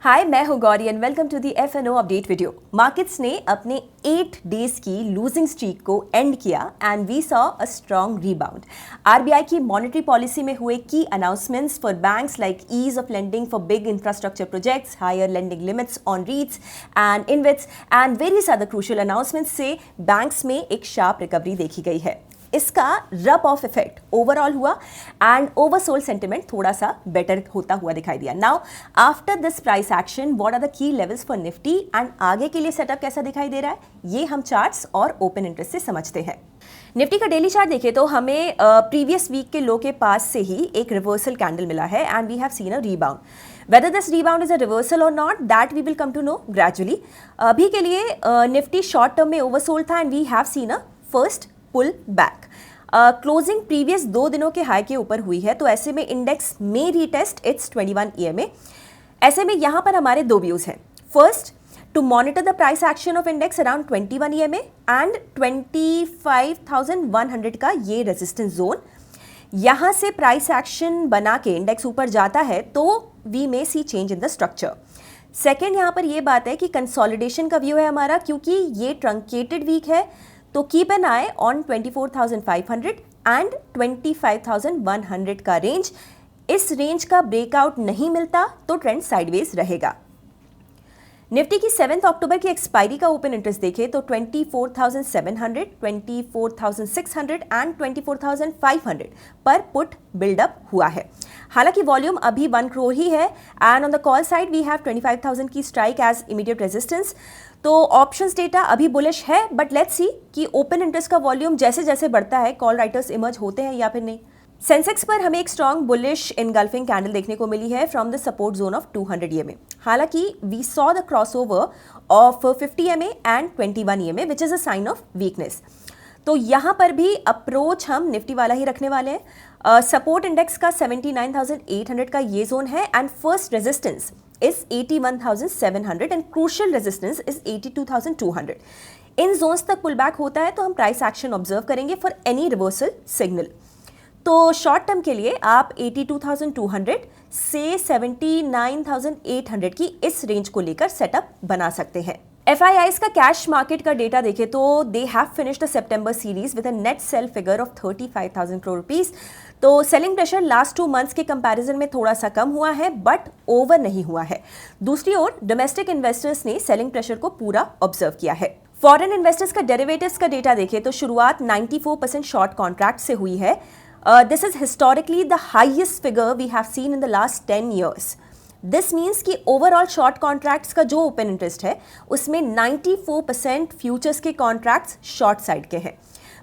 हाय, मैं हूं Gauri and welcome to the FNO update video. Markets ने अपने 8 डेज की लूजिंग स्ट्रीक को एंड किया and we saw a strong rebound. RBI की मॉनेटरी पॉलिसी में हुए की announcements for banks like ease of lending for big infrastructure projects, higher lending limits on REITs and InvITs and various other crucial announcements से banks में एक sharp recovery देखी गई है। इसका रब ऑफ इफेक्ट ओवरऑल हुआ एंड ओवरसोल्ड सेंटिमेंट थोड़ा सा बेटर होता हुआ दिखाई दिया। Now after this price action what are the key levels for Nifty and आगे के लिए सेटअप कैसा दिखाई दे रहा है, ये हम चार्ट्स और ओपन इंटरेस्ट से समझते हैं। निफ्टी का डेली चार्ट देखें तो हमें प्रीवियस वीक के लो के पास से ही एक रिवर्सल कैंडल मिला है and we have seen a rebound. Whether this rebound is a reversal or not, that we will come to know gradually. अभी के लिए निफ्टी शॉर्ट टर्म में ओवरसोल्ड था and we have seen a first pull back. Closing previous 2 दिनों के high के ऊपर हुई है, तो ऐसे में इंडेक्स में रीटेस्ट इट्स 21 EMA। ऐसे में यहाँ पर हमारे 2 व्यूज हैं। First, to monitor the price action of index around 21 EMA and 25,100 का ये रेजिस्टेंस जोन। यहाँ से प्राइस एक्शन बना के इंडेक्स ऊपर जाता है तो we may see change in the structure. Second, यहाँ पर ये बात है कि कंसोलिडेशन का व्यू है हमारा, क्योंकि ये ट्रंकेटेड वीक है, तो keep an I on 24,500 and 25,100 का रेंज। इस रेंज का ब्रेकआउट नहीं मिलता तो ट्रेंड साइडवेज रहेगा। निफ्टी की 7 अक्टूबर की एक्सपायरी का ओपन इंटरेस्ट देखें तो 24,700, 24,600 एंड 24,500 पर पुट बिल्डअप हुआ है। हालांकि वॉल्यूम अभी 1 करोड़ ही है and on the call side we have 25,000 की स्ट्राइक एज इमीडिएट रेजिस्टेंस। तो ऑप्शंस डेटा अभी बुलिश है, बट लेट्स सी कि ओपन इंटरेस्ट का वॉल्यूम जैसे जैसे बढ़ता है कॉल राइटर्स इमर्ज होते हैं या फिर नहीं। सेंसेक्स पर हमें एक स्ट्रॉन्ग बुलिश इनगल्फिंग कैंडल देखने को मिली है from the support zone of 200 EMA। हालांकि we saw the crossover of 50 EMA and 21 EMA which is a sign of weakness. तो यहाँ पर भी अप्रोच हम निफ्टी वाला ही रखने वाले हैं। सपोर्ट इंडेक्स का 79,800 का ये जोन है and first resistance is 81,700 and crucial resistance is 82,200। इन जोन्स तक पुल बैक होता है तो हम प्राइस एक्शन ऑब्जर्व करेंगे फॉर एनी रिवर्सल सिग्नल। तो शॉर्ट टर्म के लिए आप 82,200 से 79,800 की इस रेंज को लेकर सेटअप बना सकते हैं। FIIs का कैश मार्केट का डेटा देखें तो they have finished the September series with a net cell figure of 35,000 crore rupees. तो सेलिंग प्रेशर लास्ट 2 मंथ्स के कंपैरिजन में थोड़ा सा कम हुआ है बट ओवर नहीं हुआ है। दूसरी ओर डोमेस्टिक इन्वेस्टर्स ने सेलिंग प्रेशर को पूरा ऑब्जर्व किया है। फॉरेन इन्वेस्टर्स का डेरिवेटिव्स का डेटा देखें तो शुरुआत 94% शॉर्ट कॉन्ट्रैक्ट से हुई है। This is historically the highest figure we have seen in the last 10 years। This means कि ओवरऑल शॉर्ट कॉन्ट्रैक्ट्स का जो ओपन इंटरेस्ट है उसमें 94% फ्यूचर्स के कॉन्ट्रैक्ट्स शॉर्ट साइड के हैं।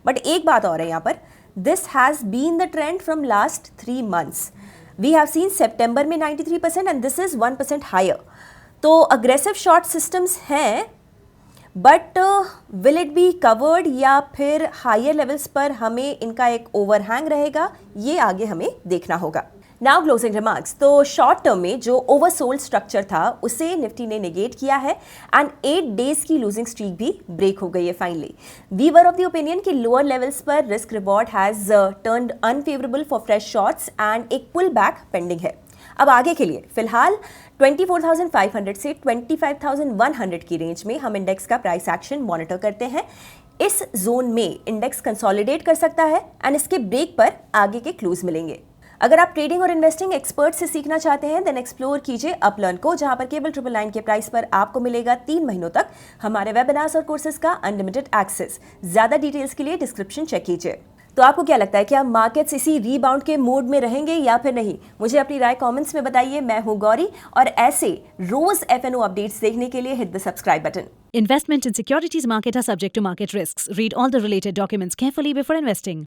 बट एक बात और है यहाँ पर, this has been the trend from last 3 months। We have seen सितंबर में 93% एंड दिस इज 1% हायर। तो अग्रेसिव शॉर्ट सिस्टम्स हैं but will it be covered या फिर हायर लेवल्स पर हमें इनका एक ओवरहैंग रहेगा, ये आगे हमें देखना होगा। Now closing remarks. तो शॉर्ट टर्म में जो ओवरसोल्ड स्ट्रक्चर था उसे निफ्टी ने नेगेट किया है एंड 8 डेज की लूजिंग स्ट्रीक भी ब्रेक हो गई है finally. We were of the opinion कि लोअर लेवल्स पर risk reward has turned unfavourable for fresh shorts and एक पुल बैक पेंडिंग है। अब आगे के लिए फिलहाल 24,500 से 25,100 की रेंज में हम इंडेक्स का प्राइस एक्शन मॉनिटर करते हैं। इस जोन में इंडेक्स कंसोलिडेट कर सकता है एंड इसके ब्रेक पर आगे के क्लूज मिलेंगे। अगर आप ट्रेडिंग और इन्वेस्टिंग एक्सपर्ट से सीखना चाहते हैं देन एक्सप्लोर कीजिए अपलर्न को, जहां पर केवल 999 के प्राइस पर आपको मिलेगा 3 महीनों तक हमारे वेबिनार्स और कोर्सेज का अनलिमिटेड एक्सेस। ज्यादा डिटेल्स के लिए डिस्क्रिप्शन चेक कीजिए। तो आपको क्या लगता है कि आप मार्केट्स इसी रीबाउंड के मूड में रहेंगे या फिर नहीं? मुझे अपनी राय कमेंट्स में बताइए। मैं हूं गौरी और ऐसे रोज FNO अपडेट्स देखने के लिए hit the subscribe button. Investment in securities market are subject to market risks. Read all the related documents carefully before investing.